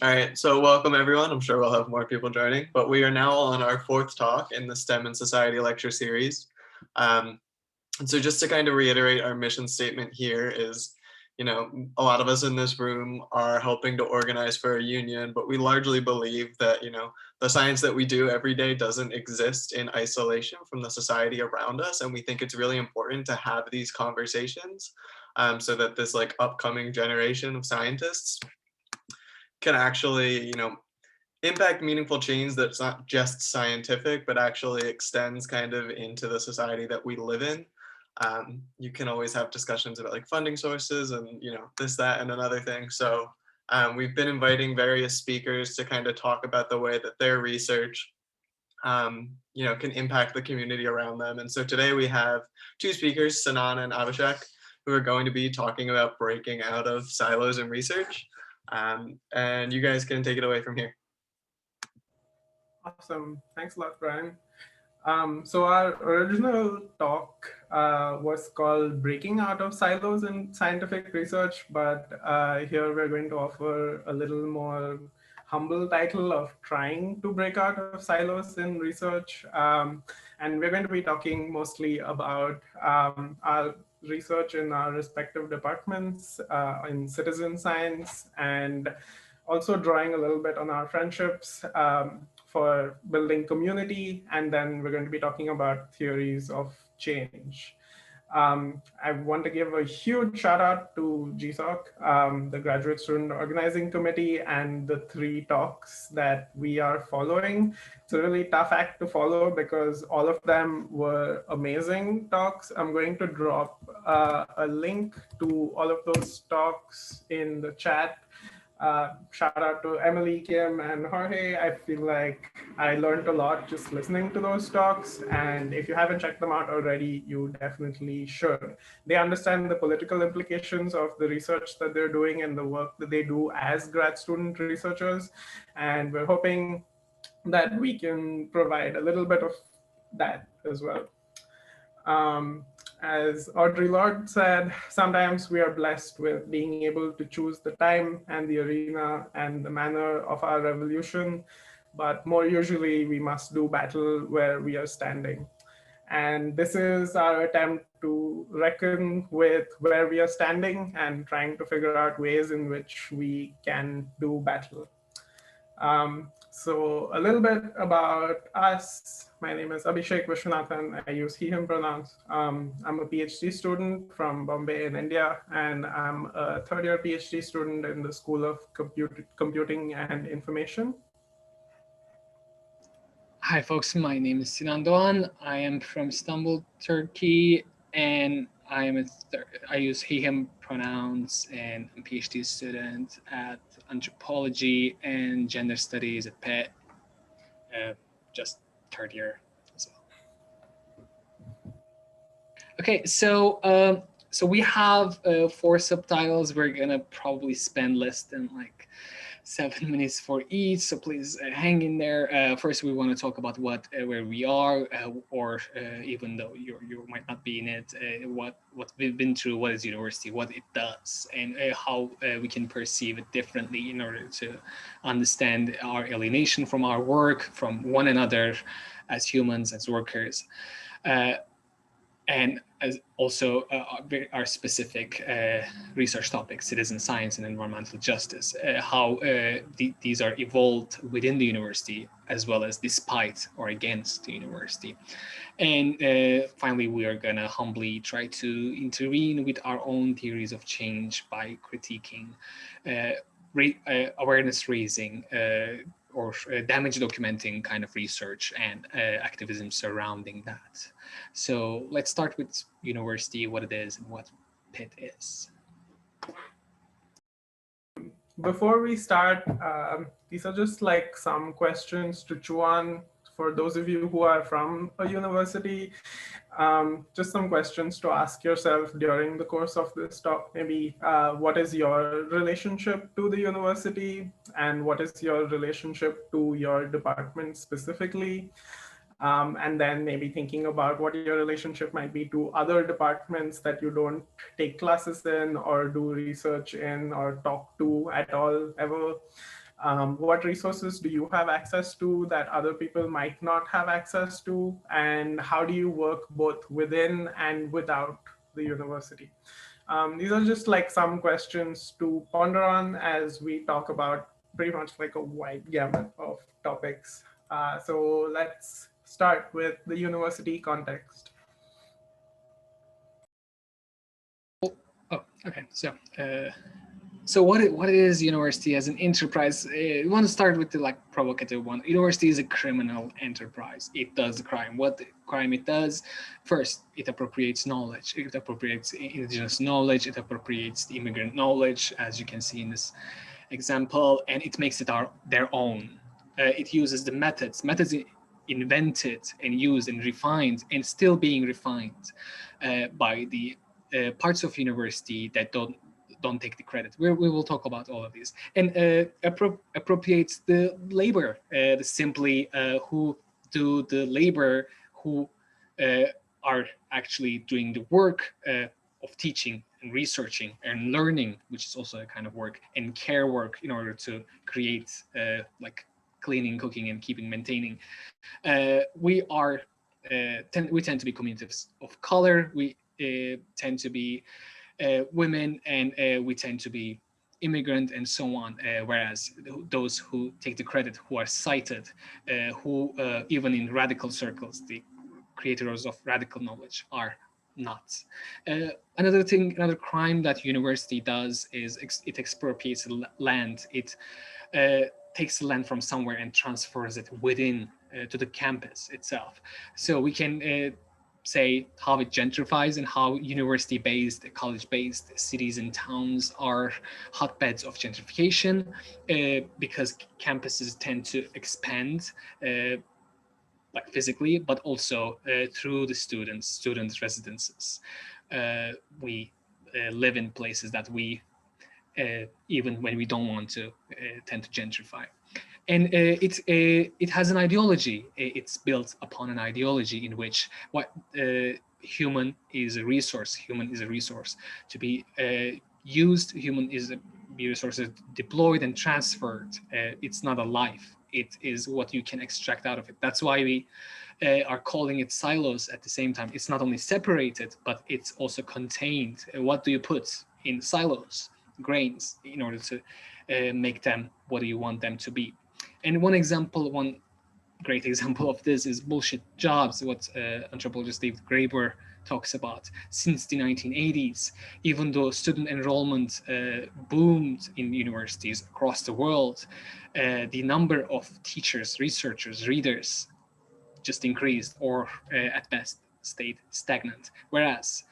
All right, so welcome everyone. I'm sure we'll have more people joining, but we are now on our fourth talk in the STEM and Society lecture series. And so just to kind of reiterate, our mission statement here is, a lot of us in this room are helping to organize for a union, but we largely believe that, the science that we do every day doesn't exist in isolation from the society around us. And we think it's really important to have these conversations so that this like upcoming generation of scientists can actually, impact meaningful change that's not just scientific, but actually extends kind of into the society that we live in. You can always have discussions about like funding sources and this, that, and another thing. So we've been inviting various speakers to kind of talk about the way that their research can impact the community around them. And so today we have two speakers, Sinan and Abhishek, who are going to be talking about breaking out of silos in research. And you guys can take it away from here. Awesome. Thanks a lot, Brian. So our original talk was called Breaking Out of Silos in Scientific Research, but here we're going to offer a little more humble title of Trying to Break Out of Silos in Research. And we're going to be talking mostly about our research in our respective departments in citizen science, and also drawing a little bit on our friendships for building community. And then we're going to be talking about theories of change. I want to give a huge shout out to GSOC, the Graduate Student Organizing Committee, and the three talks that we are following. It's a really tough act to follow because all of them were amazing talks. I'm going to drop a link to all of those talks in the chat. Shout out to Emily, Kim, and Jorge. I feel like I learned a lot just listening to those talks. And if you haven't checked them out already, you definitely should. They understand the political implications of the research that they're doing and the work that they do as grad student researchers. And we're hoping that we can provide a little bit of that as well. Um, as Audre Lorde said, sometimes we are blessed with being able to choose the time and the arena and the manner of our revolution, but more usually we must do battle where we are standing. And this is our attempt to reckon with where we are standing and trying to figure out ways in which we can do battle. So a little bit about us. My name is Abhishek Viswanathan. I use he, him pronouns. I'm a PhD student from Bombay in India, and I'm a third year PhD student in the School of Computing and Information. Hi, folks. My name is Sinan Dogan. I am from Istanbul, Turkey, and I use he, him pronouns, and I'm a PhD student at anthropology and gender studies at Pitt, just third year as well. Okay, so we have 4 subtitles. We're gonna probably spend less than like 7 minutes for each, so please hang in there. First, we want to talk about where we are, or even though you might not be in it, what we've been through, what is university, what it does, and how we can perceive it differently in order to understand our alienation from our work, from one another as humans, as workers. And as also our specific research topics, citizen science and environmental justice, how these are evolved within the university as well as despite or against the university. And finally, we are going to humbly try to intervene with our own theories of change by critiquing awareness raising or damage documenting kind of research and activism surrounding that. So let's start with university, what it is and what Pitt is. Before we start, these are just like some questions to chew on for those of you who are from a university. Just some questions to ask yourself during the course of this talk. Maybe what is your relationship to the university, and what is your relationship to your department specifically? And then maybe thinking about what your relationship might be to other departments that you don't take classes in or do research in or talk to at all ever. What resources do you have access to that other people might not have access to? And how do you work both within and without the university? These are just like some questions to ponder on as we talk about pretty much like a wide gamut of topics. So let's start with the university context. Oh, okay. So what is university as an enterprise? We want to start with the like provocative one. University is a criminal enterprise. It does crime. What crime it does? First, it appropriates knowledge. It appropriates indigenous knowledge. It appropriates the immigrant knowledge, as you can see in this example, and it makes it their own. It uses the methods invented and used and refined and still being refined by the parts of university that don't take the credit. We will talk about all of these, and appropriates the labor, simply who do the labor, who are actually doing the work of teaching and researching and learning, which is also a kind of work, and care work in order to create like cleaning, cooking, and maintaining. We tend to be communities of color. We tend to be women, and we tend to be immigrant and so on, whereas those who take the credit, who are cited, who even in radical circles, the creators of radical knowledge, are not. Another crime that university does is it expropriates land. It takes the land from somewhere and transfers it within to the campus itself. So we can say how it gentrifies and how university-based, college-based cities and towns are hotbeds of gentrification because campuses tend to expand like physically, but also through the student residences. We live in places that we, even when we don't want to, tend to gentrify. And it has an ideology. It's built upon an ideology in which what human is a resource. Human is a resource to be used. Human is a resource deployed and transferred. It's not a life. It is what you can extract out of it. That's why we are calling it silos at the same time. It's not only separated, but it's also contained. What do you put in silos? Grains, in order to make them what do you want them to be. And one great example of this is bullshit jobs, what anthropologist David Graeber talks about. Since the 1980s, even though student enrollment boomed in universities across the world, the number of teachers, researchers, readers just increased, or at best stayed stagnant. Whereas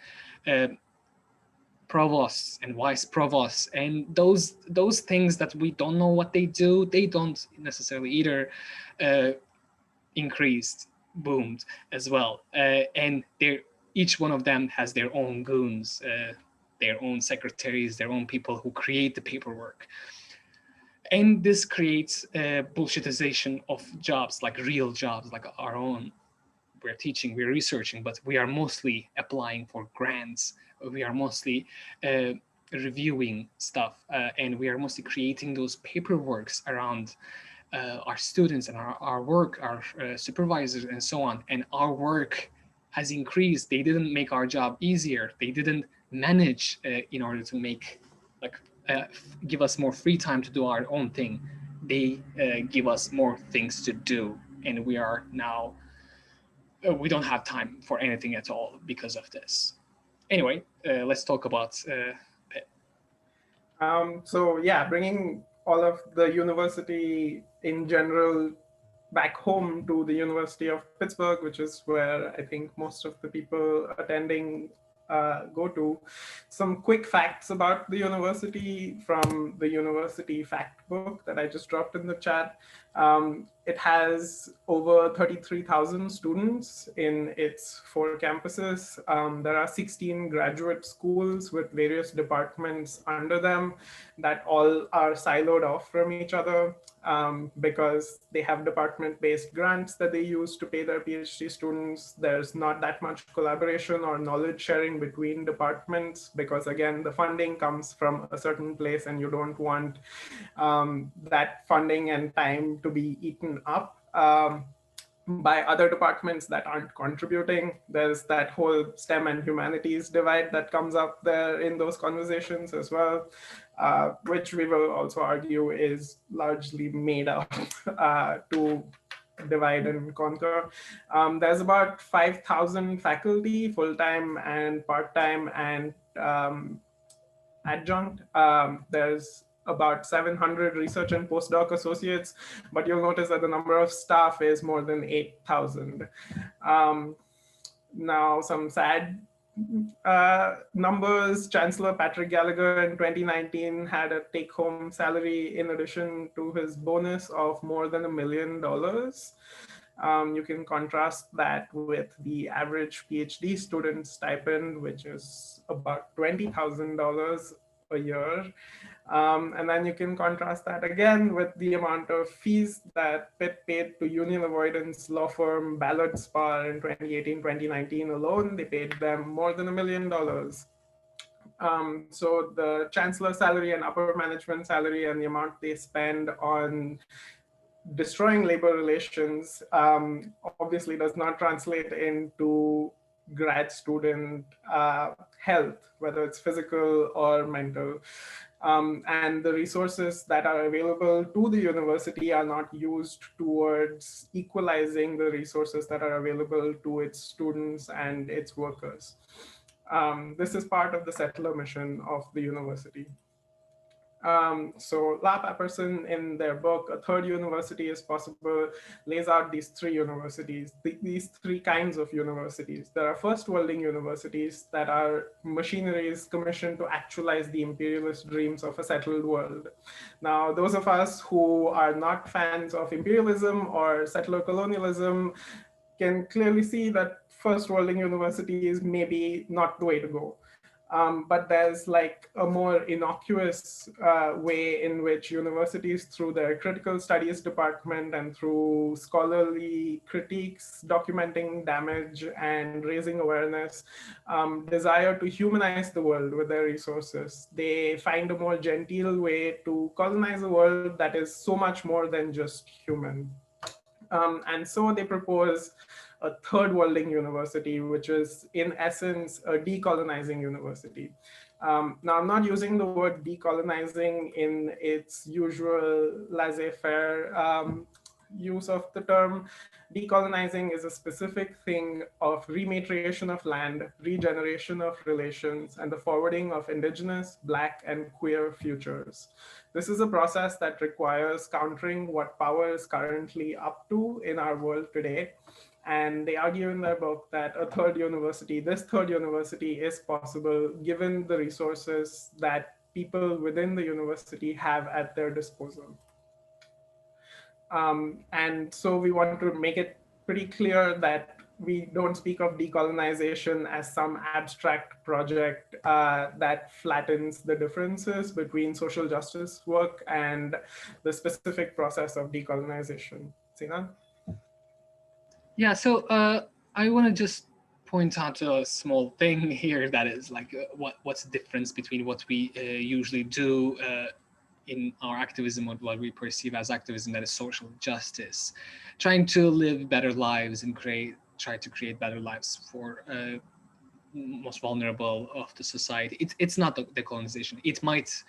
provosts and vice provosts and those things that we don't know what they do, they don't necessarily either increased, boomed as well, and each one of them has their own goons, their own secretaries, their own people who create the paperwork. And this creates a bullshitization of jobs, like real jobs, like our own. We're teaching, we're researching, but we are mostly applying for grants. We are mostly reviewing stuff, and we are mostly creating those paperworks around our students and our work, our supervisors and so on. And our work has increased. They didn't make our job easier. They didn't manage in order to make, like, give us more free time to do our own thing. They give us more things to do. And we are now, we don't have time for anything at all because of this. Anyway, let's talk about Pitt. So yeah, bringing all of the university in general back home to the University of Pittsburgh, which is where I think most of the people attending go to. Some quick facts about the university from the university fact book that I just dropped in the chat. It has over 33,000 students in its 4 campuses. There are 16 graduate schools with various departments under them that all are siloed off from each other because they have department-based grants that they use to pay their PhD students. There's not that much collaboration or knowledge sharing between departments because, again, the funding comes from a certain place and you don't want that funding and time to be eaten up by other departments that aren't contributing. There's that whole STEM and humanities divide that comes up there in those conversations as well, which we will also argue is largely made up to divide and conquer. There's about 5,000 faculty, full-time and part-time and adjunct. There's about 700 research and postdoc associates, but you'll notice that the number of staff is more than 8,000. Now, some sad numbers. Chancellor Patrick Gallagher in 2019 had a take-home salary in addition to his bonus of more than $1 million. You can contrast that with the average PhD student stipend, which is about $20,000 a year. And then you can contrast that again with the amount of fees that Pitt paid to union avoidance law firm Ballard Spahr in 2018-2019 alone. They paid them more than $1 million. So the chancellor salary and upper management salary and the amount they spend on destroying labor relations obviously does not translate into grad student health, whether it's physical or mental. And the resources that are available to the university are not used towards equalizing the resources that are available to its students and its workers. This is part of the settler mission of the university. So La Papperson, in their book, A Third University is Possible, lays out these 3 universities, these 3 kinds of universities. There are first worlding universities that are machineries commissioned to actualize the imperialist dreams of a settled world. Now, those of us who are not fans of imperialism or settler colonialism can clearly see that first worlding university is maybe not the way to go. But there's like a more innocuous way in which universities, through their critical studies department and through scholarly critiques, documenting damage and raising awareness, desire to humanize the world with their resources. They find a more genteel way to colonize a world that is so much more than just human. And so they propose a third worlding university, which is in essence a decolonizing university. Now, I'm not using the word decolonizing in its usual laissez-faire use of the term. Decolonizing is a specific thing of rematriation of land, regeneration of relations, and the forwarding of indigenous, Black, and queer futures. This is a process that requires countering what power is currently up to in our world today. And they argue in their book that this third university is possible given the resources that people within the university have at their disposal. And so we want to make it pretty clear that we don't speak of decolonization as some abstract project that flattens the differences between social justice work and the specific process of decolonization. Sinan? Yeah, so I want to just point out a small thing here that is like what's the difference between what we usually do in our activism or what we perceive as activism, that is social justice, trying to live better lives and try to create better lives for most vulnerable of the society. It's not the decolonization. It might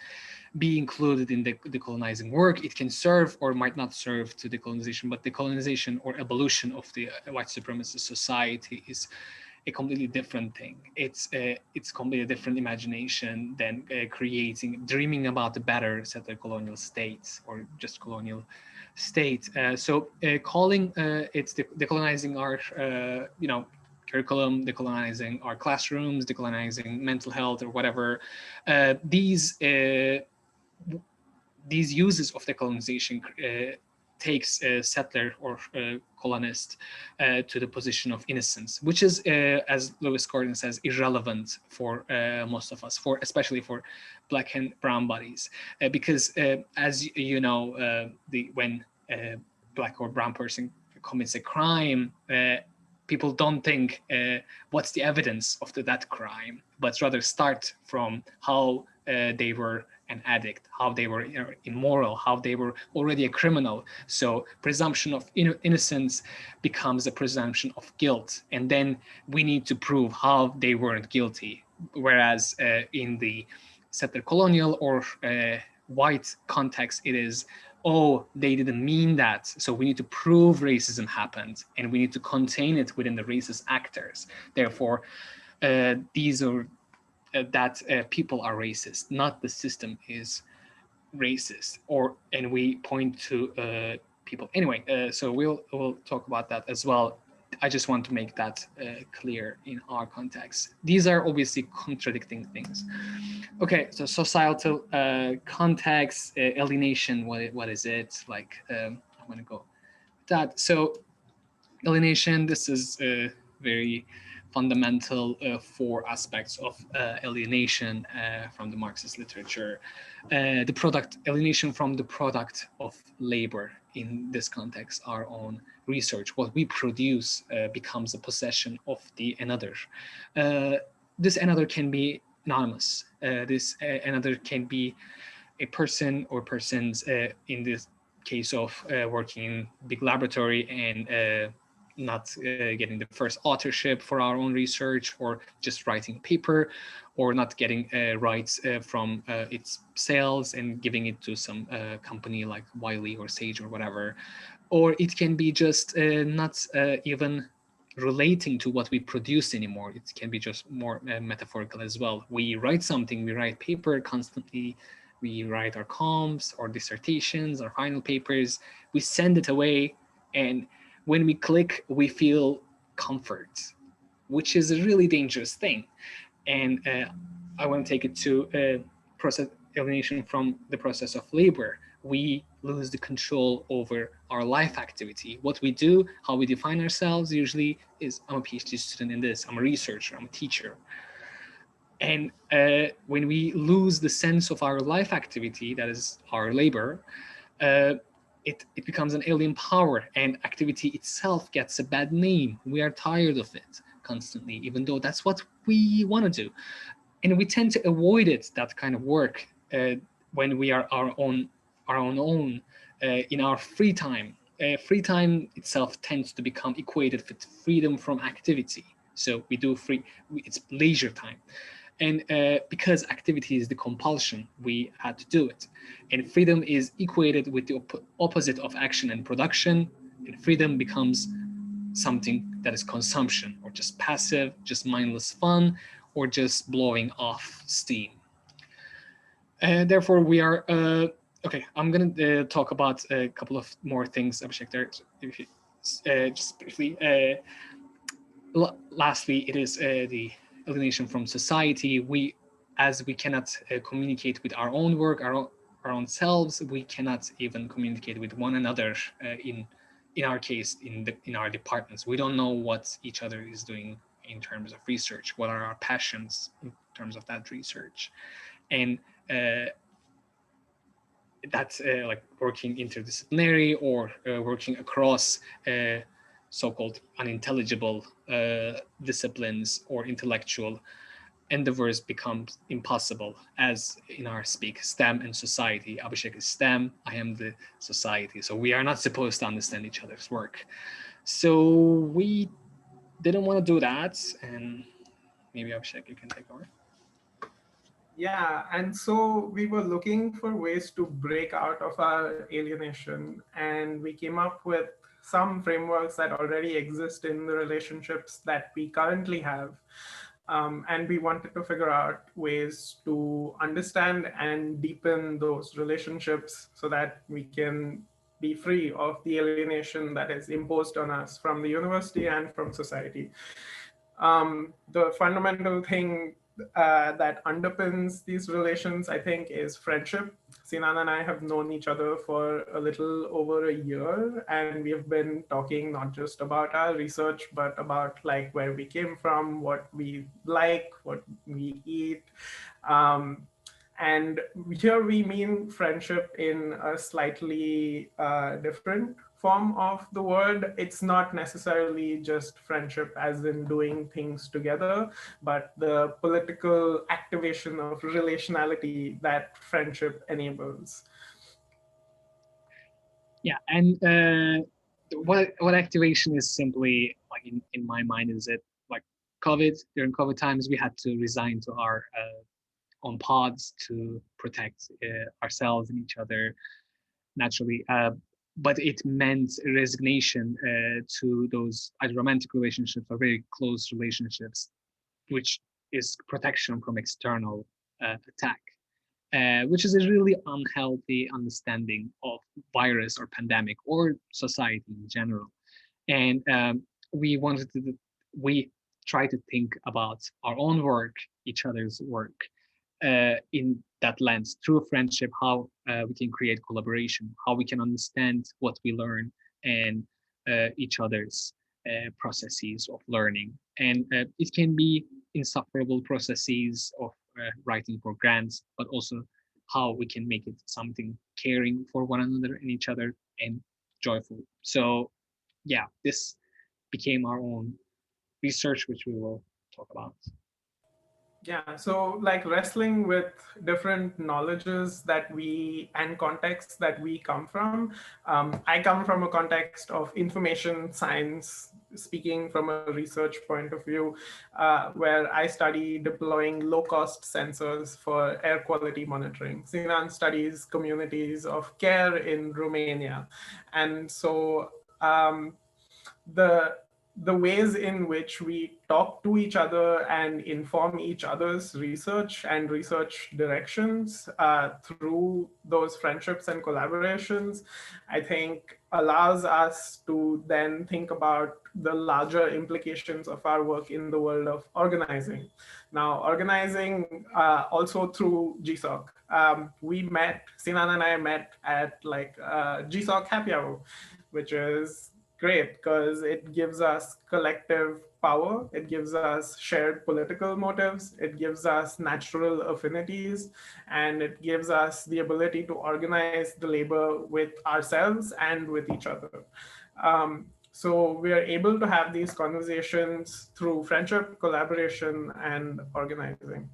be included in the decolonizing work. It can serve or might not serve to decolonization, but decolonization or evolution of the white supremacist society is a completely different thing. It's completely different imagination than dreaming about the better settler colonial states or just colonial state. So calling it's decolonizing our, curriculum, decolonizing our classrooms, decolonizing mental health or whatever, these uses of decolonization takes a settler or colonist to the position of innocence, which is, as Lewis Gordon says, irrelevant for most of us, especially for Black and brown bodies, because as you know, when a Black or brown person commits a crime, people don't think what's the evidence of that crime, but rather start from how they were an addict, how they were immoral, how they were already a criminal. So presumption of innocence becomes a presumption of guilt, and then we need to prove how they weren't guilty. Whereas in the settler colonial or white context, it is, oh, they didn't mean that, so we need to prove racism happened, and we need to contain it within the racist actors. Therefore, these are people are racist, not the system is racist. And we point to people anyway. So we'll talk about that as well. I just want to make that clear in our context. These are obviously contradicting things. Okay, so societal context, alienation, what is it? Like, I'm going to go with that. So alienation, this is very fundamental 4 aspects of alienation from the Marxist literature. Alienation from the product of labor. In this context, our own research, what we produce becomes a possession of the another. This another can be anonymous. This another can be a person or persons, in this case of working in big laboratory and not getting the first authorship for our own research, or just writing paper, or not getting rights from its sales and giving it to some company like Wiley or Sage or whatever. Or it can be just not even relating to what we produce anymore. It can be just more metaphorical as well. We write something, we write paper constantly, we write our comps or dissertations or final papers, we send it away, and when we click, we feel comfort, which is a really dangerous thing. And I want to take it to process alienation from the process of labor. We lose the control over our life activity. What we do, how we define ourselves usually is, I'm a PhD student in this, I'm a researcher, I'm a teacher. And when we lose the sense of our life activity, that is our labor, it becomes an alien power, and activity itself gets a bad name. We are tired of it constantly, even though that's what we want to do. And we tend to avoid it, that kind of work, when we are our own in our free time. Free time itself tends to become equated with freedom from activity. So we do it's leisure time. And because activity is the compulsion, we had to do it. And freedom is equated with the opposite of action and production. And freedom becomes something that is consumption, or just passive, just mindless fun, or just blowing off steam. And therefore, we are, okay, I'm going to talk about a couple of more things, Abhishek, there, if you, just briefly. Lastly, it is the alienation from society. As we cannot communicate with our own work, our own selves, we cannot even communicate with one another. In our case, in our departments, we don't know what each other is doing in terms of research. What are our passions in terms of that research? And that's like working interdisciplinary or working across so-called unintelligible disciplines or intellectual endeavors becomes impossible, as in our speak, STEM and society. Abhishek is STEM, I am the society. So we are not supposed to understand each other's work. So we didn't want to do that. And maybe Abhishek, you can take over. Yeah, and so we were looking for ways to break out of our alienation, and we came up with some frameworks that already exist in the relationships that we currently have. And we wanted to figure out ways to understand and deepen those relationships so that we can be free of the alienation that is imposed on us from the university and from society. The fundamental thing that underpins these relations, I think, is friendship. Sinan and I have known each other for a little over a year, and we have been talking not just about our research, but about like where we came from, what we like, what we eat. Um, and here we mean friendship in a slightly different form of the word. It's not necessarily just friendship as in doing things together, but the political activation of relationality that friendship enables. Yeah, and what activation is simply like in my mind is it like during COVID times we had to resign to our own pods to protect ourselves and each other naturally. But it meant resignation to those either romantic relationships or very close relationships, which is protection from external attack, which is a really unhealthy understanding of virus or pandemic or society in general. And we try to think about our own work, each other's work, in that lens through friendship, how we can create collaboration, how we can understand what we learn and each other's processes of learning. And it can be insufferable processes of writing for grants, but also how we can make it something caring for one another and each other and joyful. So yeah, this became our own research, which we will talk about. Yeah, so like wrestling with different knowledges and contexts that we come from. I come from a context of information science, speaking from a research point of view, where I study deploying low-cost sensors for air quality monitoring. Sinan studies communities of care in Romania. And so the the ways in which we talk to each other and inform each other's research and research directions through those friendships and collaborations, I think allows us to then think about the larger implications of our work in the world of organizing. Now, organizing also through GSOC. Sinan and I met at like GSOC Happy Hour, which is great because it gives us collective power, it gives us shared political motives, it gives us natural affinities, and it gives us the ability to organize the labor with ourselves and with each other. So we are able to have these conversations through friendship, collaboration, and organizing.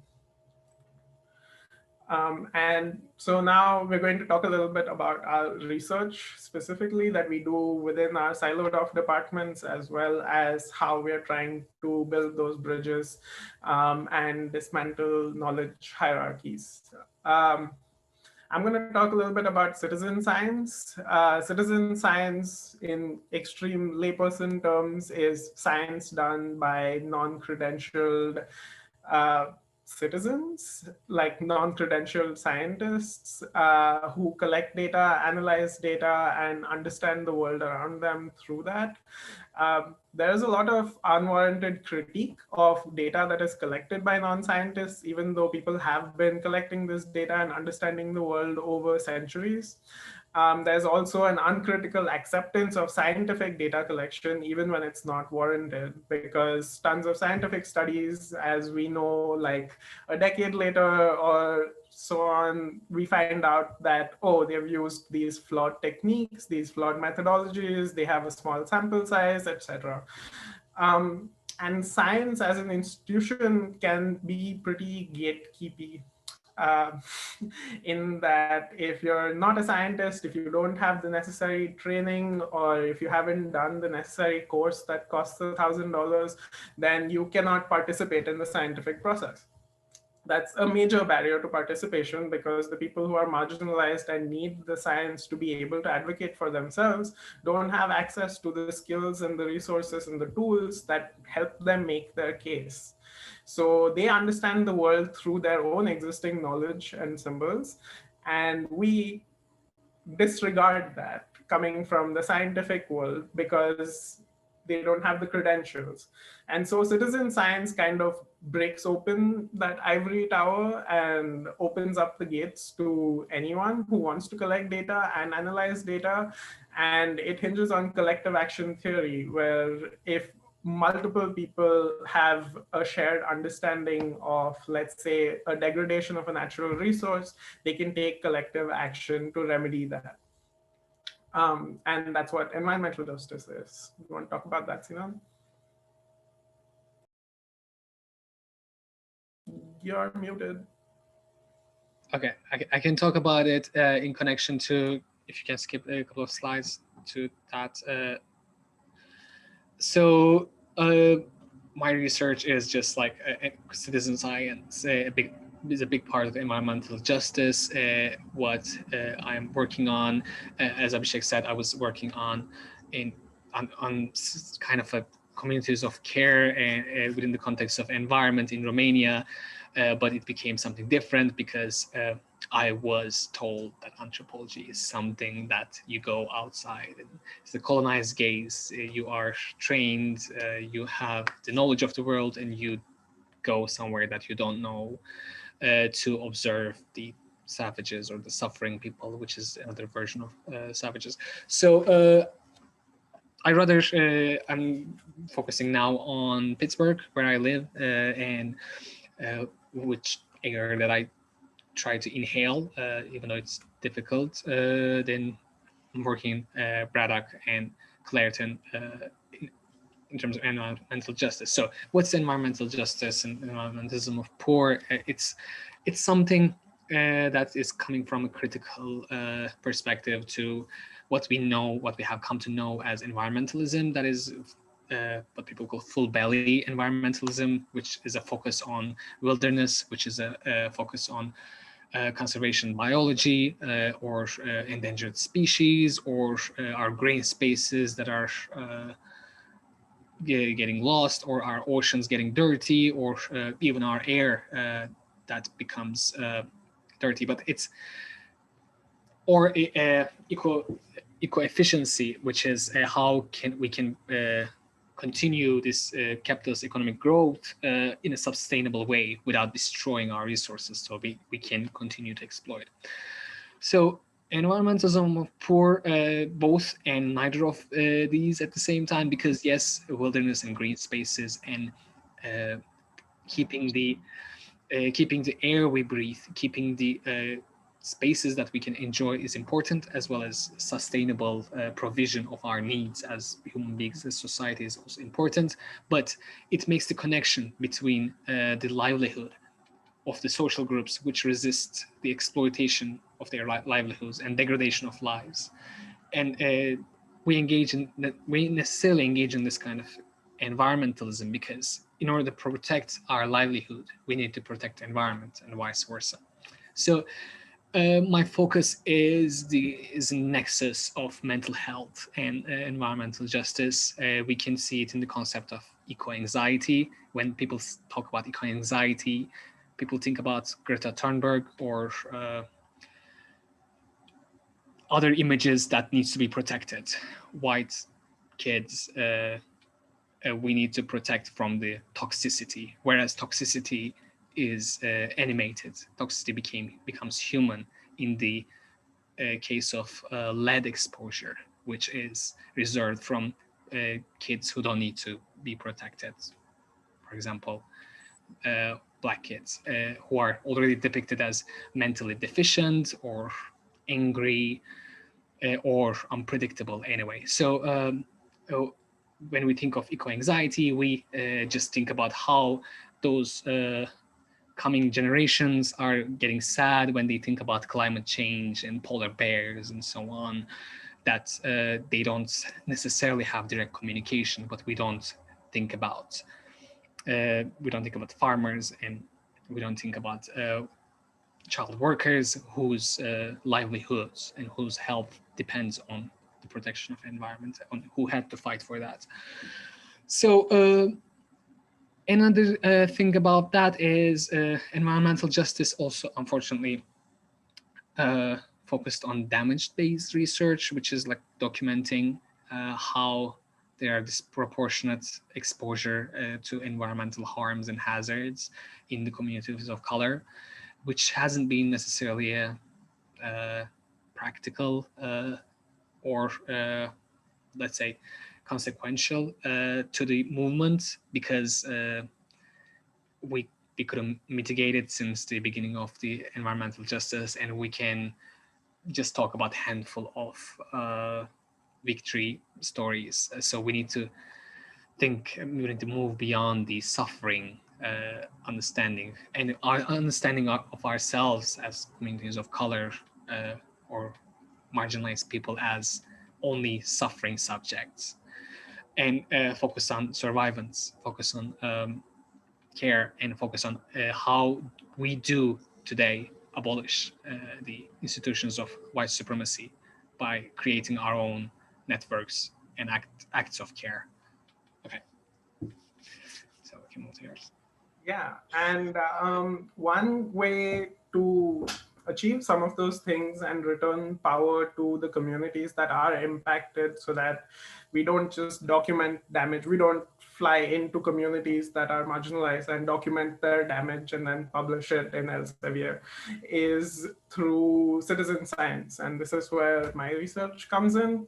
And so now we're going to talk a little bit about our research specifically that we do within our siloed off departments, as well as how we're trying to build those bridges and dismantle knowledge hierarchies. I'm going to talk a little bit about citizen science. Citizen science, in extreme layperson terms, is science done by non-credentialed citizens, like non-credentialed scientists who collect data, analyze data, and understand the world around them through that. There's a lot of unwarranted critique of data that is collected by non-scientists, even though people have been collecting this data and understanding the world over centuries. There's also an uncritical acceptance of scientific data collection, even when it's not warranted, because tons of scientific studies, as we know, like a decade later or so on, we find out that, oh, they've used these flawed techniques, these flawed methodologies, they have a small sample size, etc. And science as an institution can be pretty gatekeepy. Uh, in that if you're not a scientist, if you don't have the necessary training, or if you haven't done the necessary course that costs $1,000, then you cannot participate in the scientific process. That's a major barrier to participation, because the people who are marginalized and need the science to be able to advocate for themselves don't have access to the skills and the resources and the tools that help them make their case. So they understand the world through their own existing knowledge and symbols, and we disregard that coming from the scientific world because they don't have the credentials. And so citizen science kind of breaks open that ivory tower and opens up the gates to anyone who wants to collect data and analyze data. And it hinges on collective action theory, where if multiple people have a shared understanding of, let's say, a degradation of a natural resource, they can take collective action to remedy that. And that's what environmental justice is. You want to talk about that, Sinan? You're muted. Okay, I can talk about it in connection to, if you can skip a couple of slides to that. So my research is just like citizen science, is a big part of environmental justice. What I'm working on, as Abhishek said, I was working on kind of a communities of care within the context of environment in Romania, but it became something different because I was told that anthropology is something that you go outside and it's the colonized gaze. You are trained, you have the knowledge of the world, and you go somewhere that you don't know to observe the savages or the suffering people, which is another version of savages. So I'm focusing now on Pittsburgh, where I live, and which air that I try to inhale, even though it's difficult. Then I'm working Braddock and Clareton in terms of environmental justice. So what's environmental justice and environmentalism of poor? It's something that is coming from a critical perspective to what we know, what we have come to know as environmentalism. That is what people call full belly environmentalism, which is a focus on wilderness, which is a focus on conservation biology or endangered species, or our green spaces that are getting lost, or our oceans getting dirty, or even our air that becomes dirty. But it's, or eco-efficiency, which is how we can continue this capitalist economic growth in a sustainable way without destroying our resources, so we can continue to exploit. So environmentalism of poor, both and neither of these at the same time, because yes, wilderness and green spaces and keeping the air we breathe, keeping the spaces that we can enjoy is important, as well as sustainable provision of our needs as human beings, as society is also important. But it makes the connection between the livelihood of the social groups which resist the exploitation of their livelihoods and degradation of lives. And we necessarily engage in this kind of environmentalism because in order to protect our livelihood, we need to protect the environment, and vice versa. So my focus is a nexus of mental health and environmental justice. We can see it in the concept of eco-anxiety. When people talk about eco-anxiety, people think about Greta Thunberg or other images that needs to be protected. White kids, we need to protect from the toxicity, whereas toxicity is animated. Toxicity becomes human in the case of lead exposure, which is reserved from kids who don't need to be protected. For example, Black kids who are already depicted as mentally deficient or angry or unpredictable anyway. So when we think of eco-anxiety, we just think about how those coming generations are getting sad when they think about climate change and polar bears and so on, that they don't necessarily have direct communication, but we don't think about. We don't think about farmers, and we don't think about child workers whose livelihoods and whose health depends on the protection of the environment, on who had to fight for that. So another thing about that is environmental justice also, unfortunately, focused on damage-based research, which is like documenting how there are disproportionate exposure to environmental harms and hazards in the communities of color, which hasn't been necessarily a practical or let's say consequential to the movement, because we couldn't mitigate it since the beginning of the environmental justice, and we can just talk about a handful of victory stories. So we need to think, we need to move beyond the suffering understanding and our understanding of ourselves as communities of color or marginalized people as only suffering subjects, and focus on survivance, focus on care, and focus on how we do today abolish the institutions of white supremacy by creating our own networks and acts of care. Okay, so we can move to yours. Yeah, and one way to achieve some of those things and return power to the communities that are impacted, so that we don't just document damage, we don't fly into communities that are marginalized and document their damage and then publish it in Elsevier, is through citizen science. And this is where my research comes in.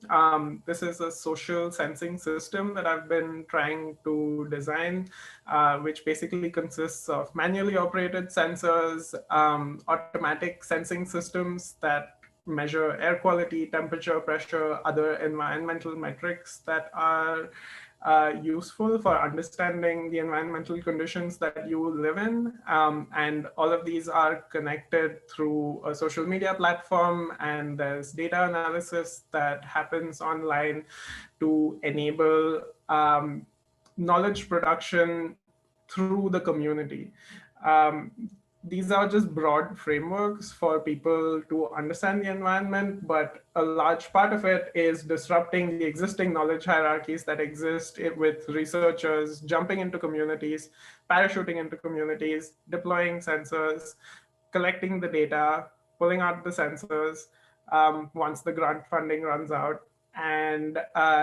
This is a social sensing system that I've been trying to design, which basically consists of manually operated sensors, automatic sensing systems that measure air quality, temperature, pressure, other environmental metrics that are useful for understanding the environmental conditions that you live in. And all of these are connected through a social media platform, and there's data analysis that happens online to enable knowledge production through the community. These are just broad frameworks for people to understand the environment, but a large part of it is disrupting the existing knowledge hierarchies that exist with researchers jumping into communities, parachuting into communities, deploying sensors, collecting the data, pulling out the sensors once the grant funding runs out, and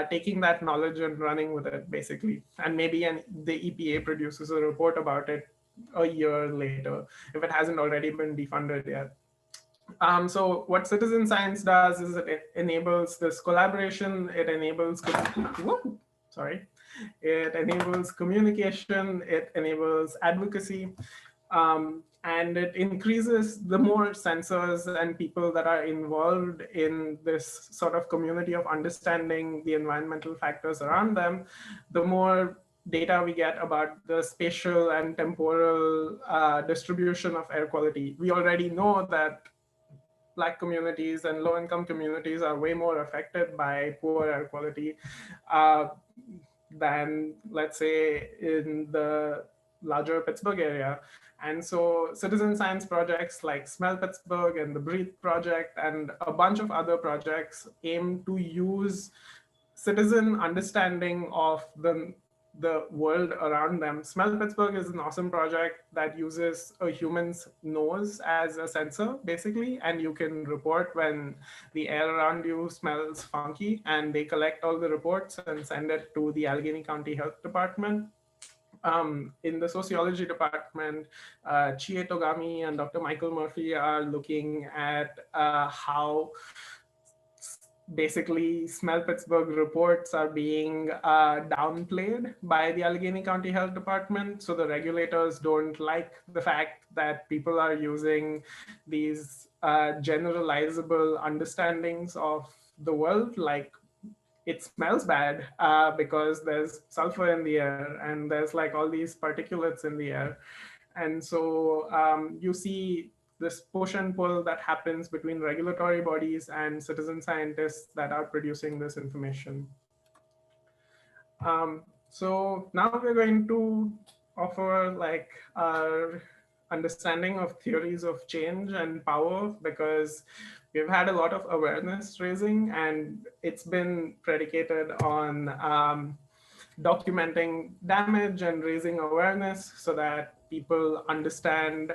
taking that knowledge and running with it, basically. And maybe the EPA produces a report about it a year later, if it hasn't already been defunded yet. So what citizen science does is it enables this collaboration, it enables, it enables communication, it enables advocacy, and it increases the more sensors and people that are involved in this sort of community of understanding the environmental factors around them, the more data we get about the spatial and temporal distribution of air quality. We already know that Black communities and low-income communities are way more affected by poor air quality than, let's say, in the larger Pittsburgh area. And so citizen science projects like Smell Pittsburgh and the Breathe Project and a bunch of other projects aim to use citizen understanding of the world around them. Smell Pittsburgh is an awesome project that uses a human's nose as a sensor, basically, and you can report when the air around you smells funky, and they collect all the reports and send it to the Allegheny County Health Department. In the sociology department, Chie Togami and Dr. Michael Murphy are looking at how basically Smell Pittsburgh reports are being downplayed by the Allegheny County Health Department. So the regulators don't like the fact that people are using these generalizable understandings of the world, like it smells bad because there's sulfur in the air and there's like all these particulates in the air. And so you see this push and pull that happens between regulatory bodies and citizen scientists that are producing this information. So now we're going to offer like our understanding of theories of change and power, because we've had a lot of awareness raising and it's been predicated on documenting damage and raising awareness so that people understand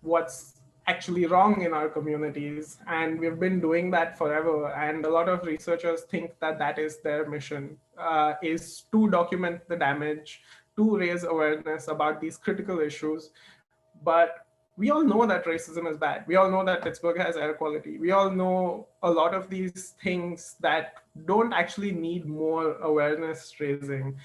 what's actually wrong in our communities. And we've been doing that forever. And a lot of researchers think that that is their mission, is to document the damage, to raise awareness about these critical issues. But we all know that racism is bad. We all know that Pittsburgh has air quality. We all know a lot of these things that don't actually need more awareness raising.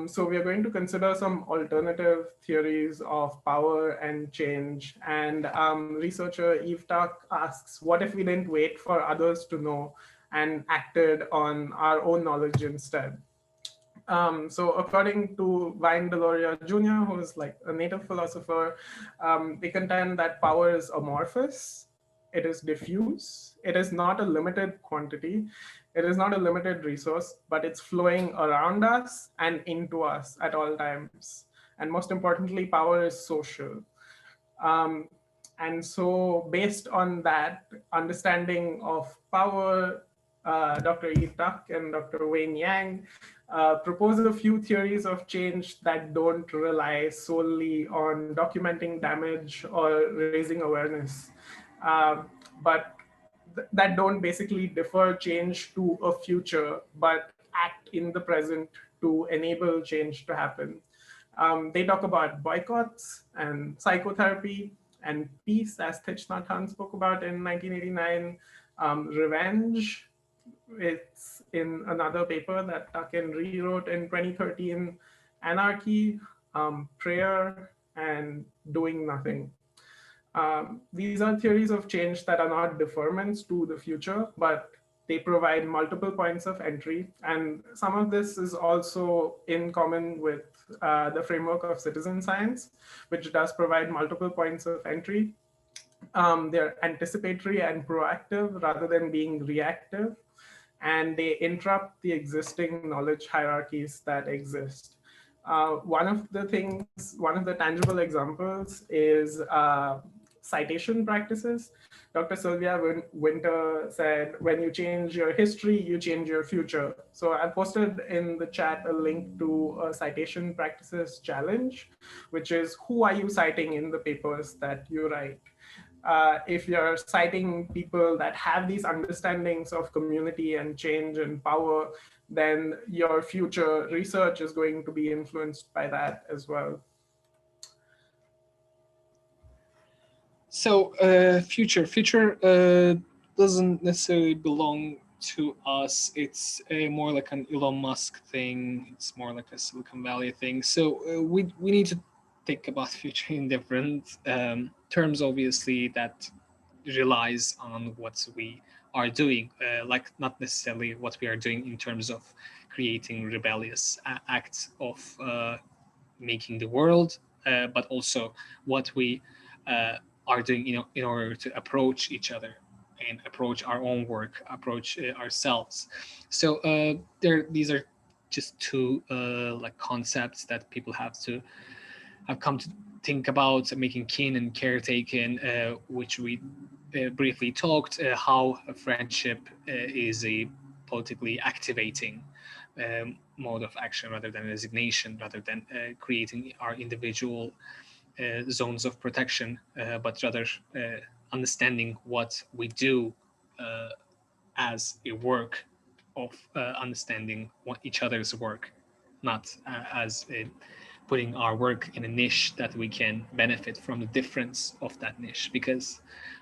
So we are going to consider some alternative theories of power and change. And researcher Eve Tuck asks, what if we didn't wait for others to know and acted on our own knowledge instead? So according to Vine Deloria Jr., who is like a native philosopher, they contend that power is amorphous, it is diffuse, it is not a limited quantity, it is not a limited resource, but it's flowing around us and into us at all times. And most importantly, power is social. And so based on that understanding of power, Dr. Eve Tuck and Dr. Wayne Yang propose a few theories of change that don't rely solely on documenting damage or raising awareness, but that don't basically defer change to a future, but act in the present to enable change to happen. They talk about boycotts and psychotherapy and peace, as Thich Nhat Hanh spoke about in 1989, revenge. It's in another paper that Tuck and rewrote in 2013, anarchy, prayer, and doing nothing. These are theories of change that are not deferments to the future, but they provide multiple points of entry. And some of this is also in common with the framework of citizen science, which does provide multiple points of entry. They're anticipatory and proactive rather than being reactive, and they interrupt the existing knowledge hierarchies that exist. One of the tangible examples is citation practices. Dr. Sylvia Winter said, when you change your history, you change your future. So I posted in the chat a link to a citation practices challenge, which is, who are you citing in the papers that you write? If you're citing people that have these understandings of community and change and power, then your future research is going to be influenced by that as well. So future doesn't necessarily belong to us. It's more like an Elon Musk thing. It's more like a Silicon Valley thing. So we need to think about future in different terms, obviously, that relies on what we are doing, like not necessarily what we are doing in terms of creating rebellious acts of making the world, but also what we are doing, in order to approach each other and approach our own work, approach ourselves. So these are just two like concepts that people have come to think about, making kin and caretaking, which we briefly talked, how a friendship is a politically activating mode of action rather than resignation, rather than creating our individual zones of protection, but rather understanding what we do as a work of understanding what each other's work, not as putting our work in a niche that we can benefit from the difference of that niche. Because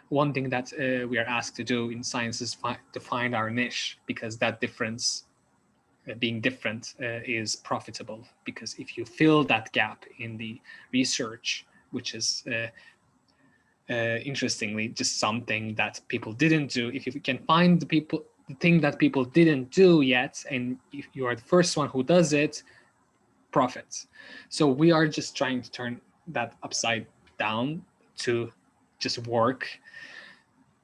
one thing that we are asked to do in science is to find our niche, because that difference, being different, is profitable. Because if you fill that gap in the research, which is interestingly just something that people didn't do, if you can find the thing that people didn't do yet, and if you are the first one who does it, profits. So we are just trying to turn that upside down to just work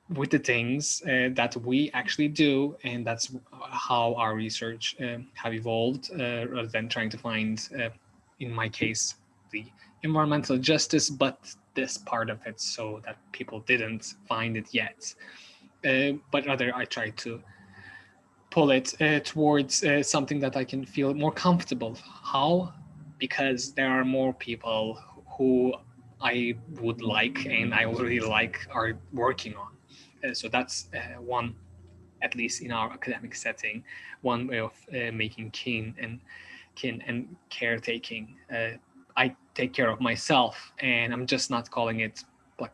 with the things that we actually do, and that's how our research have evolved, rather than trying to find, in my case, the environmental justice, but this part of it, so that people didn't find it yet. But rather I try to pull it towards something that I can feel more comfortable. How? Because there are more people who I would like and I already are working on. So that's one, at least in our academic setting, one way of making kin and caretaking. I take care of myself, and I'm just not calling it like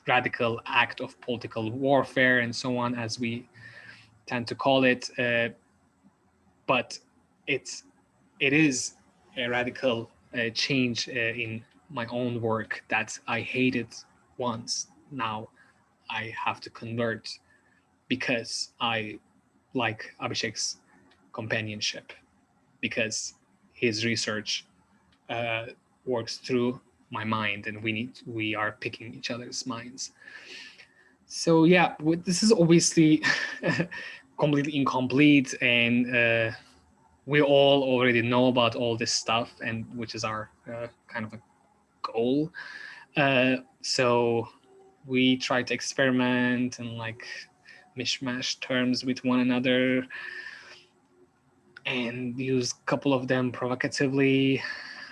radical act of political warfare and so on, as we tend to call it. But it is a radical change in my own work that I hated once. Now I have to convert because I like Abhishek's companionship, because his research works through my mind, and we are picking each other's minds. So yeah, this is obviously completely incomplete, and we all already know about all this stuff, and which is our kind of a goal. So we try to experiment and like mishmash terms with one another and use a couple of them provocatively.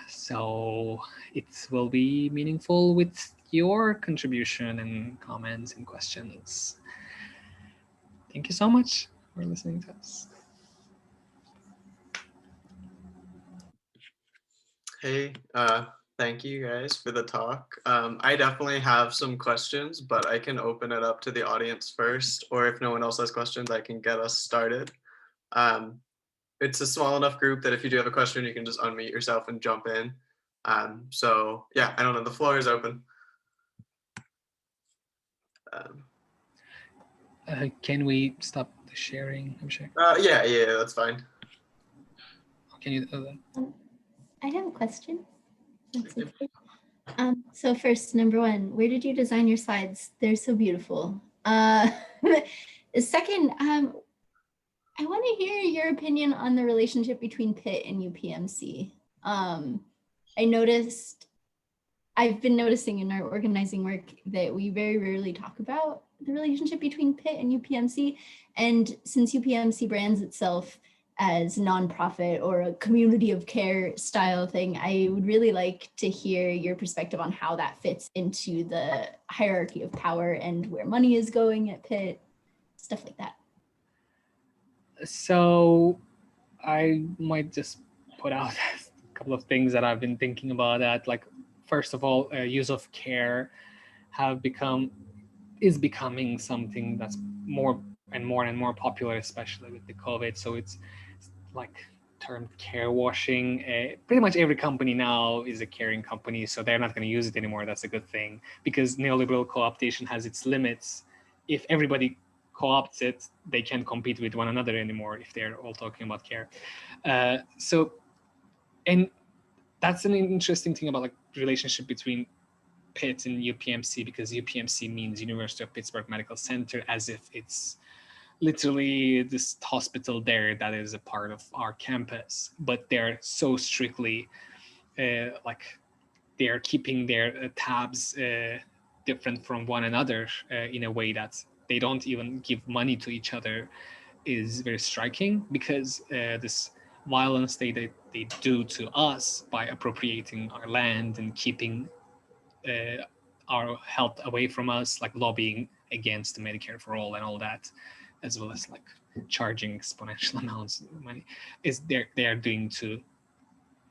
So it will be meaningful with your contribution and comments and questions. Thank you so much for listening to us. Hey, thank you guys for the talk. I definitely have some questions, but I can open it up to the audience first, or if no one else has questions, I can get us started. It's a small enough group that if you do have a question, you can just unmute yourself and jump in. So yeah, I don't know, the floor is open. Can we stop the sharing, Abhishek? Yeah, that's fine. Can you do that? I have a question. That's okay. So first, number one, where did you design your slides? They're so beautiful. Second, I want to hear your opinion on the relationship between PIT and UPMC. I've been noticing in our organizing work that we very rarely talk about the relationship between PIT and UPMC. And since UPMC brands itself as nonprofit or a community of care style thing, I would really like to hear your perspective on how that fits into the hierarchy of power and where money is going at PIT, stuff like that. So I might just put out a couple of things that I've been thinking about. That, like, first of all, use of care is becoming something that's more and more popular, especially with the COVID. So it's like termed care washing. Pretty much every company now is a caring company, so they're not going to use it anymore. That's a good thing, because neoliberal co-optation has its limits. If everybody co-opts it, they can't compete with one another anymore if they're all talking about care. And that's an interesting thing about like relationship between PIT and UPMC, because UPMC means University of Pittsburgh Medical Center, as if it's literally this hospital there that is a part of our campus, but they're so strictly like they're keeping their tabs different from one another in a way that they don't even give money to each other, is very striking, because this violence they do to us by appropriating our land and keeping our health away from us, like lobbying against Medicare for all and all that, as well as like charging exponential amounts of money, is they are doing to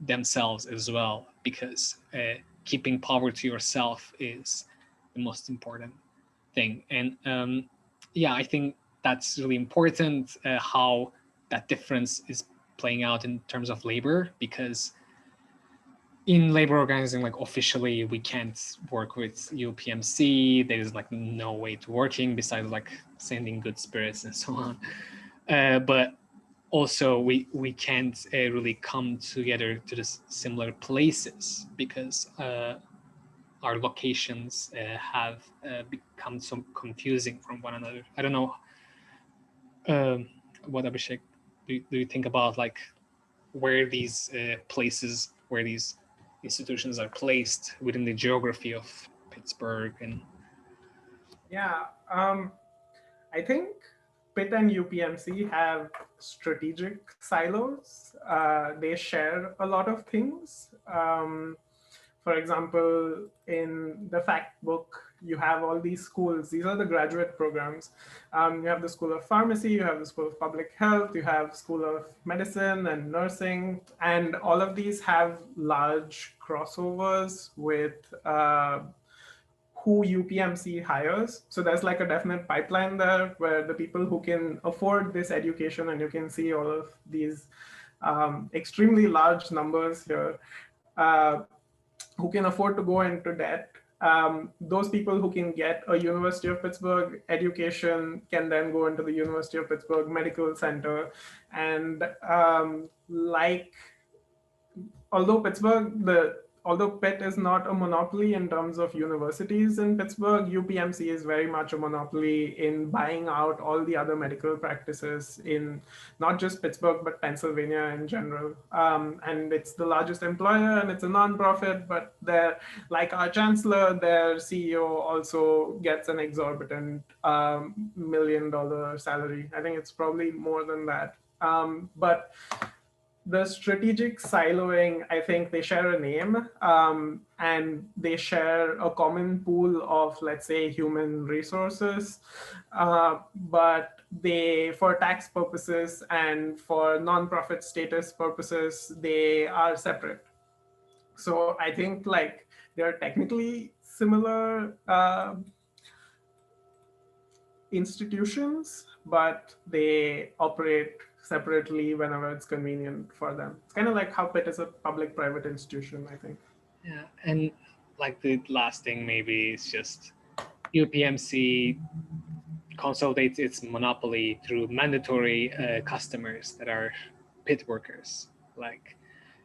themselves as well, because keeping power to yourself is the most important thing. And yeah, I think that's really important, how that difference is playing out in terms of labor, because in labor organizing, like officially we can't work with UPMC. There is like no way to working besides like sending good spirits and so on. But also we can't really come together to the similar places, because our locations have become so confusing from one another. I don't know what, Abhishek, do you think about like where these places, where these institutions are placed within the geography of Pittsburgh? And yeah, I think PIT and UPMC have strategic silos. They share a lot of things. For example, in the fact book, you have all these schools. These are the graduate programs. You have the School of Pharmacy, you have the School of Public Health, you have School of Medicine and Nursing, and all of these have large crossovers with who UPMC hires. So there's like a definite pipeline there where the people who can afford this education, and you can see all of these extremely large numbers here, who can afford to go into debt. Those people who can get a University of Pittsburgh education can then go into the University of Pittsburgh Medical Center. And although Pitt is not a monopoly in terms of universities in Pittsburgh, UPMC is very much a monopoly in buying out all the other medical practices in not just Pittsburgh, but Pennsylvania in general. And it's the largest employer, and it's a nonprofit, but they're, like our chancellor, their CEO also gets an exorbitant $1 million salary. I think it's probably more than that. But the strategic siloing, I think they share a name, and they share a common pool of, let's say, human resources, but they, for tax purposes and for nonprofit status purposes, they are separate. So I think like they're technically similar institutions, but they operate separately whenever it's convenient for them. It's kind of like how Pitt is a public-private institution, I think. Yeah, and like the last thing maybe is just UPMC consolidates its monopoly through mandatory customers that are Pitt workers. Like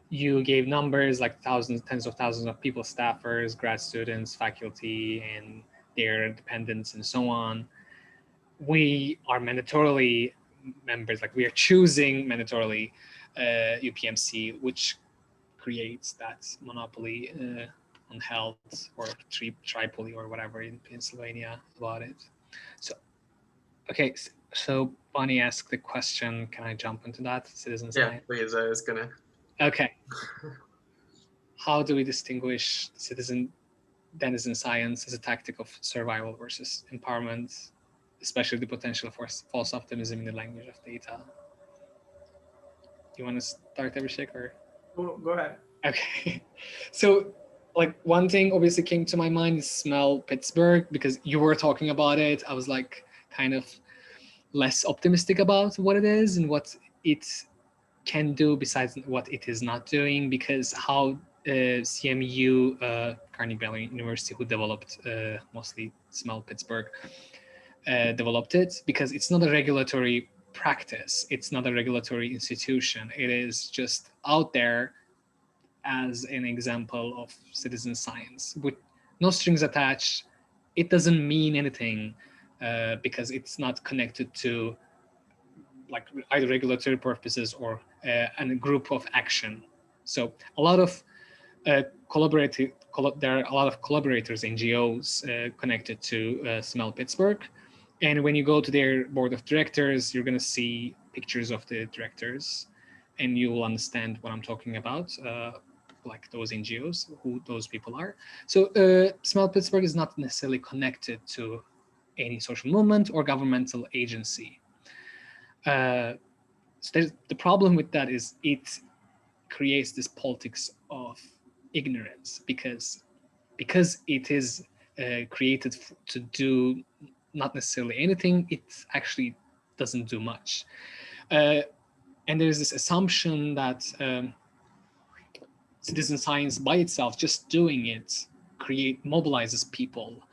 you gave numbers like thousands, tens of thousands of people, staffers, grad students, faculty, and their dependents, and so on. We are mandatorily members, like we are choosing mandatorily UPMC, which creates that monopoly on health, or tripoly or whatever in Pennsylvania about it. So, okay, so Bonnie asked the question, can I jump into that? Citizen science? Yeah, please, I was gonna. Okay. How do we distinguish denizen science as a tactic of survival versus empowerment, especially the potential for false optimism in the language of data? You want to start, Abhishek, or? Go ahead. Okay. So like one thing obviously came to my mind is smell Pittsburgh, because you were talking about it. I was like kind of less optimistic about what it is and what it can do besides what it is not doing, because how CMU, Carnegie Mellon University, who developed mostly smell Pittsburgh, developed it, because it's not a regulatory practice. It's not a regulatory institution. It is just out there as an example of citizen science with no strings attached. It doesn't mean anything because it's not connected to like either regulatory purposes or a group of action. So a lot of there are a lot of collaborators, NGOs connected to Smell Pittsburgh. And when you go to their board of directors, you're going to see pictures of the directors, and you will understand what I'm talking about, like those NGOs, who those people are. So Smell Pittsburgh is not necessarily connected to any social movement or governmental agency. So the problem with that is it creates this politics of ignorance, because it is created to do not necessarily anything. It actually doesn't do much. And there's this assumption that citizen science by itself, just doing it, mobilizes people,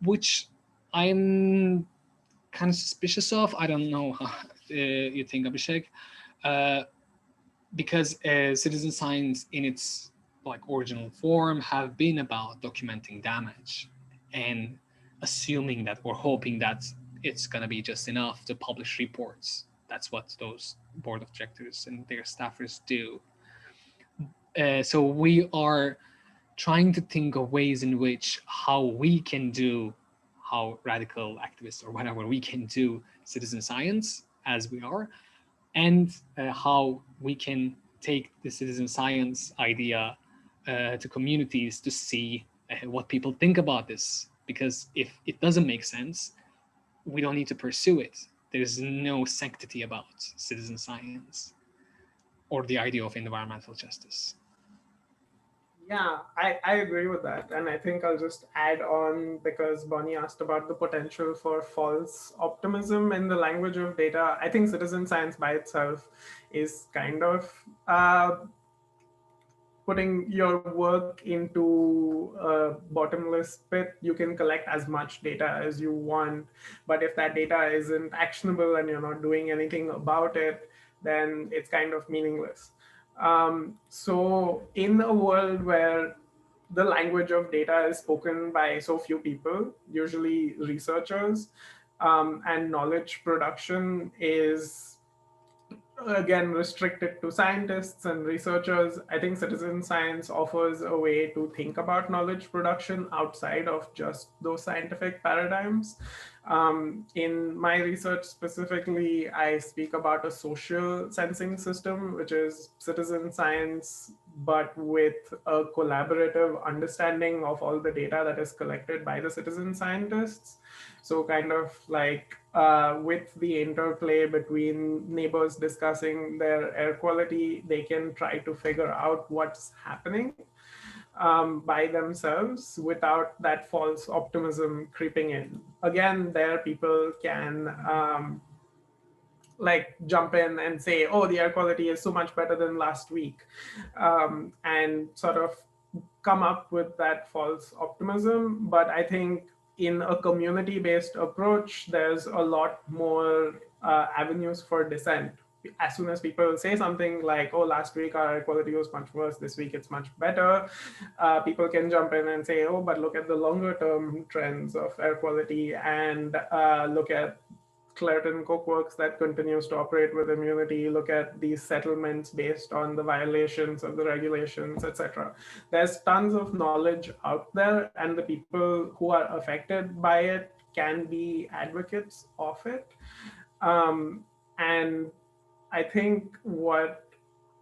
which I'm kind of suspicious of. I don't know how you think, Abhishek, because citizen science in its like original form have been about documenting damage and assuming that, or hoping that it's going to be just enough to publish reports. That's what those board of directors and their staffers do. So we are trying to think of ways in which how radical activists or whatever we can do citizen science as we are, and how we can take the citizen science idea to communities to see what people think about this. Because if it doesn't make sense, we don't need to pursue it. There's no sanctity about citizen science or the idea of environmental justice. Yeah, I agree with that. And I think I'll just add on, because Bonnie asked about the potential for false optimism in the language of data. I think citizen science by itself is kind of putting your work into a bottomless pit. You can collect as much data as you want, but if that data isn't actionable and you're not doing anything about it, then it's kind of meaningless. So in a world where the language of data is spoken by so few people, usually researchers, and knowledge production is again restricted to scientists and researchers, I think citizen science offers a way to think about knowledge production outside of just those scientific paradigms. In my research specifically, I speak about a social sensing system, which is citizen science, but with a collaborative understanding of all the data that is collected by the citizen scientists. So kind of like with the interplay between neighbors discussing their air quality, they can try to figure out what's happening by themselves without that false optimism creeping in. Again, there people can like jump in and say, oh, the air quality is so much better than last week, and sort of come up with that false optimism. But I think in a community-based approach, there's a lot more avenues for dissent. As soon as people say something like, oh, last week our air quality was much worse, this week it's much better, people can jump in and say, oh, but look at the longer term trends of air quality, and look at Clairton Coke Works that continues to operate with immunity, look at these settlements based on the violations of the regulations, etc. There's tons of knowledge out there, and the people who are affected by it can be advocates of it. And I think what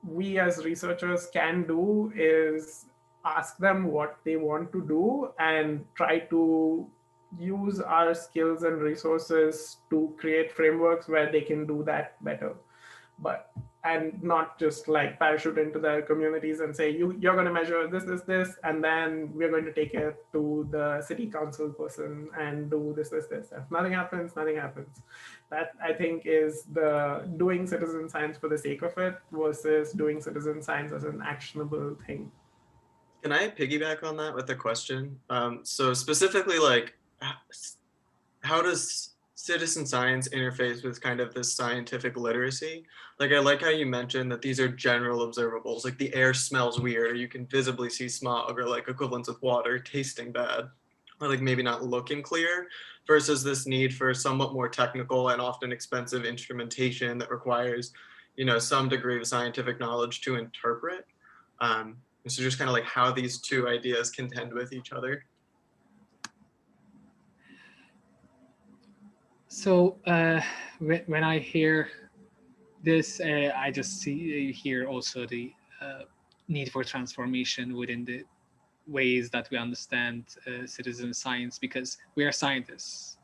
we as researchers can do is ask them what they want to do and try to use our skills and resources to create frameworks where they can do that better. And not just like parachute into their communities and say, you're going to measure this, and then we're going to take it to the city council person and do this. If nothing happens, nothing happens. That I think is the doing citizen science for the sake of it versus doing citizen science as an actionable thing. Can I piggyback on that with a question? So specifically, like, how does citizen science interface with kind of this scientific literacy? Like, I like how you mentioned that these are general observables, like the air smells weird, or you can visibly see smog, or like equivalents with water tasting bad, or like maybe not looking clear, versus this need for somewhat more technical and often expensive instrumentation that requires, you know, some degree of scientific knowledge to interpret. So just kind of like how these two ideas contend with each other. So when I hear this, I just hear also the need for transformation within the ways that we understand citizen science, because we are scientists,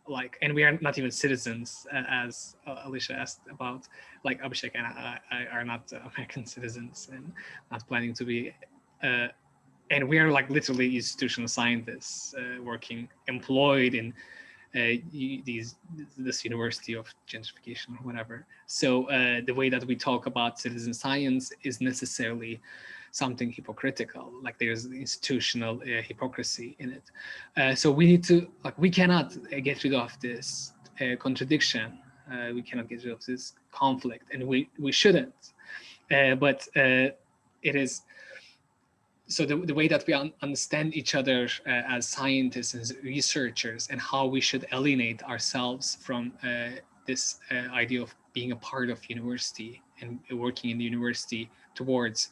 like, and we are not even citizens, as Alicia asked about. Like Abhishek and I are not American citizens and not planning to be. And we are like literally institutional scientists working, employed in this university of gentrification or whatever. So the way that we talk about citizen science is necessarily something hypocritical, like there's institutional hypocrisy in it. So we need to, like, we cannot get rid of this contradiction. We cannot get rid of this conflict, and we shouldn't. But it is, so the way that we understand each other as scientists and researchers, and how we should alienate ourselves from this idea of being a part of university and working in the university towards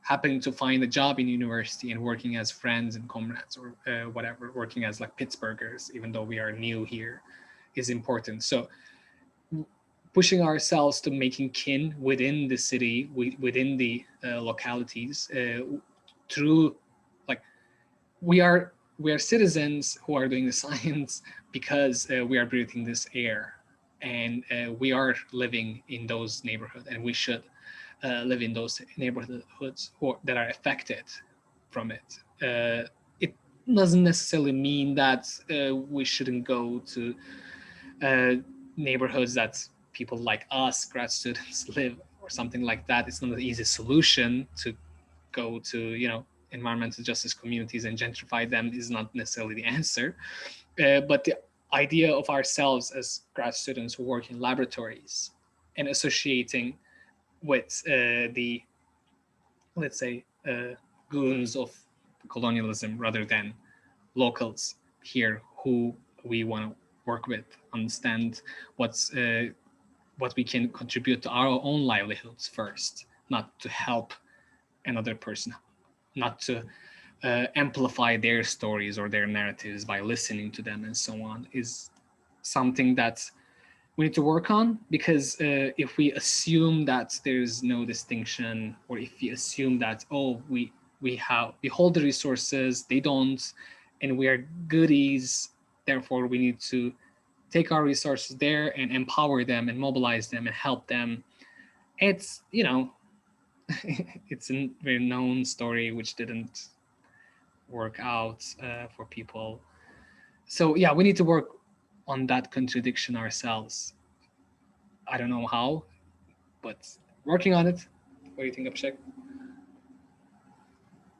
happening to find a job in university and working as friends and comrades, or whatever, working as like Pittsburghers, even though we are new here, is important. So pushing ourselves to making kin within the city, within the localities, through, like, we are citizens who are doing the science because we are breathing this air, and we are living in those neighborhoods, and we should live in those neighborhoods that are affected from it. It doesn't necessarily mean that we shouldn't go to neighborhoods that people like us, grad students, live, or something like that. It's not an easy solution to go to, environmental justice communities and gentrify them is not necessarily the answer. But the idea of ourselves as grad students who work in laboratories and associating with the, let's say, goons of colonialism rather than locals here who we want to work with, understand what we can contribute to our own livelihoods first, not to help another person, not to amplify their stories or their narratives by listening to them and so on, is something that we need to work on. Because if we assume that there's no distinction, or if we assume that, oh, we hold the resources, they don't, and we are goodies, therefore we need to take our resources there and empower them and mobilize them and help them. It's, it's a very known story which didn't work out for people. So yeah, we need to work on that contradiction ourselves. I don't know how, but working on it. What do you think, Abhishek?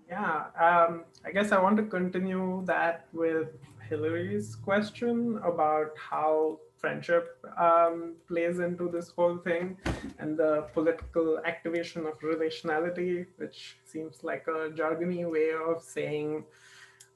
Yeah, I guess I want to continue that with Hillary's question about how friendship plays into this whole thing, and the political activation of relationality, which seems like a jargony way of saying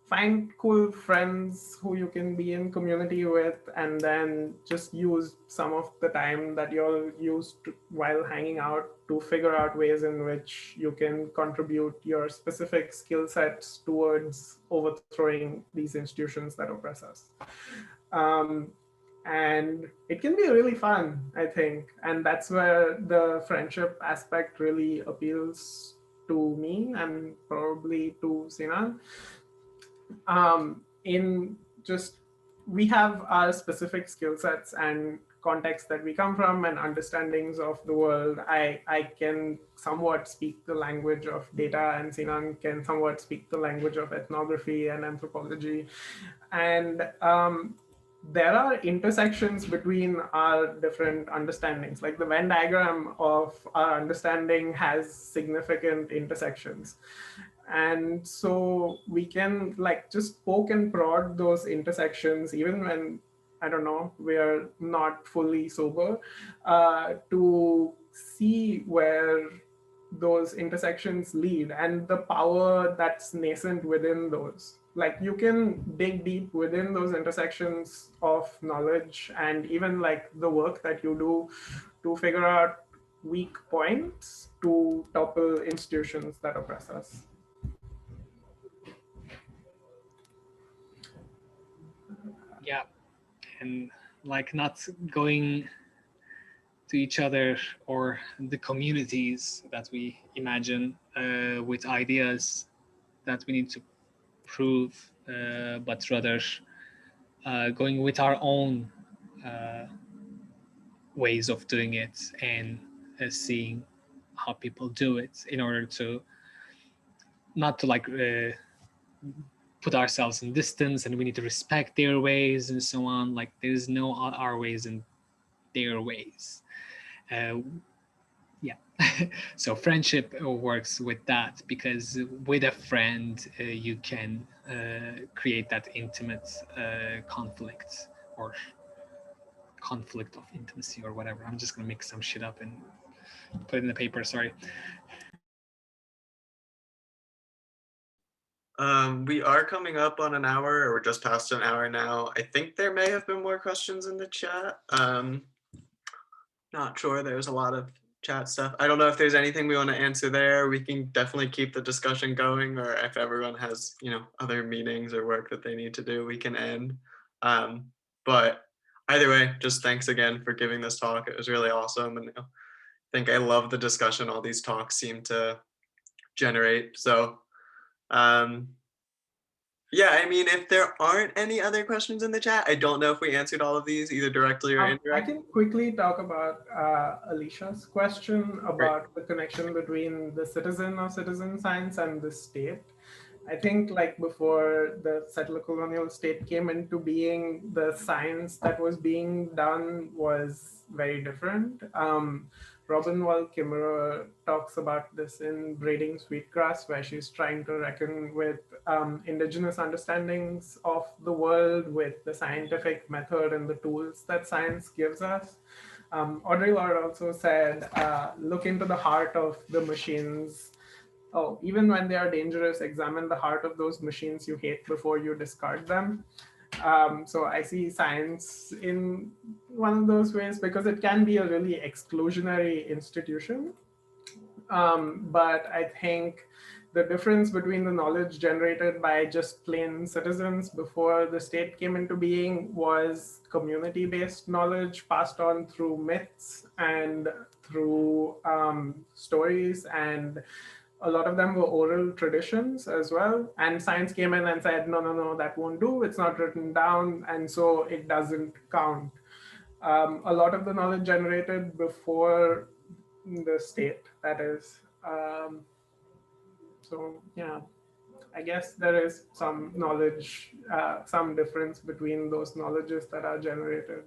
find cool friends who you can be in community with, and then just use some of the time that you'll use while hanging out to figure out ways in which you can contribute your specific skill sets towards overthrowing these institutions that oppress us. And it can be really fun, I think. And that's where the friendship aspect really appeals to me, and probably to Sinan. In just, we have our specific skill sets and context that we come from and understandings of the world. I can somewhat speak the language of data, and Sinan can somewhat speak the language of ethnography and anthropology. And there are intersections between our different understandings. Like the Venn diagram of our understanding has significant intersections. And so we can like just poke and prod those intersections, even when, I don't know, we're not fully sober, to see where those intersections lead and the power that's nascent within those. Like you can dig deep within those intersections of knowledge, and even like the work that you do to figure out weak points to topple institutions that oppress us. Yeah, and like not going to each other or the communities that we imagine with ideas that we need to prove, but rather going with our own ways of doing it, and seeing how people do it, in order to not to like put ourselves in distance, and we need to respect their ways and so on. Like there's no our ways and their ways. Yeah. So friendship works with that, because with a friend you can create that intimate conflict, or conflict of intimacy, or whatever. I'm just gonna make some shit up and put it in the paper, sorry. We are coming up on an hour, or we're just past an hour now. I think there may have been more questions in the chat. Not sure. There's a lot of chat stuff. I don't know if there's anything we want to answer there. We can definitely keep the discussion going, or if everyone has, other meetings or work that they need to do, we can end. But either way, just thanks again for giving this talk. It was really awesome. And I think I love the discussion all these talks seem to generate. So yeah, I mean, if there aren't any other questions in the chat, I don't know if we answered all of these either directly or I indirectly. can quickly talk about Alicia's question about the connection between the citizen of citizen science and the state. I think like before the settler colonial state came into being, the science that was being done was very different. Robin Wall Kimmerer talks about this in Braiding Sweetgrass, where she's trying to reckon with indigenous understandings of the world with the scientific method and the tools that science gives us. Audre Lorde also said, look into the heart of the machines. Oh, even when they are dangerous, examine the heart of those machines you hate before you discard them. So I see science in one of those ways because it can be a really exclusionary institution. But I think the difference between the knowledge generated by just plain citizens before the state came into being was community-based knowledge passed on through myths and through stories, and a lot of them were oral traditions as well. And science came in and said, no, no, no, that won't do. It's not written down, and so it doesn't count. A lot of the knowledge generated before the state, that is. So yeah, I guess there is some knowledge, some difference between those knowledges that are generated.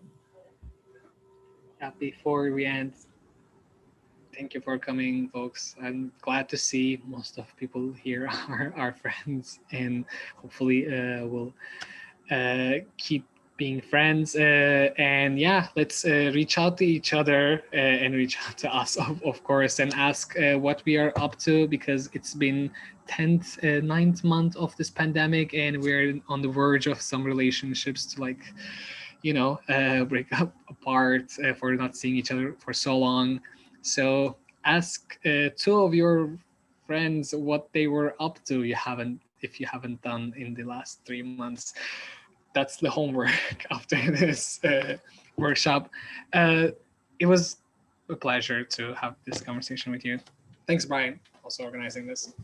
Yeah, before we end, thank you for coming, folks. I'm glad to see most of people here are our friends, and hopefully we'll keep being friends. And yeah, let's reach out to each other and reach out to us, of course, and ask what we are up to, because it's been 10th, 9th month of this pandemic, and we're on the verge of some relationships to like, you know, break up apart for not seeing each other for so long. So ask two of your friends what they were up to. If you haven't done in the last 3 months. That's the homework after this workshop. It was a pleasure to have this conversation with you. Thanks, Brian, also organizing this.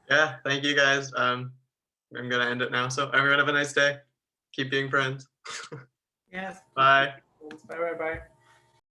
Yeah, thank you guys. I'm gonna end it now. So everyone have a nice day. Keep being friends. Yes. Bye. Bye, bye, bye.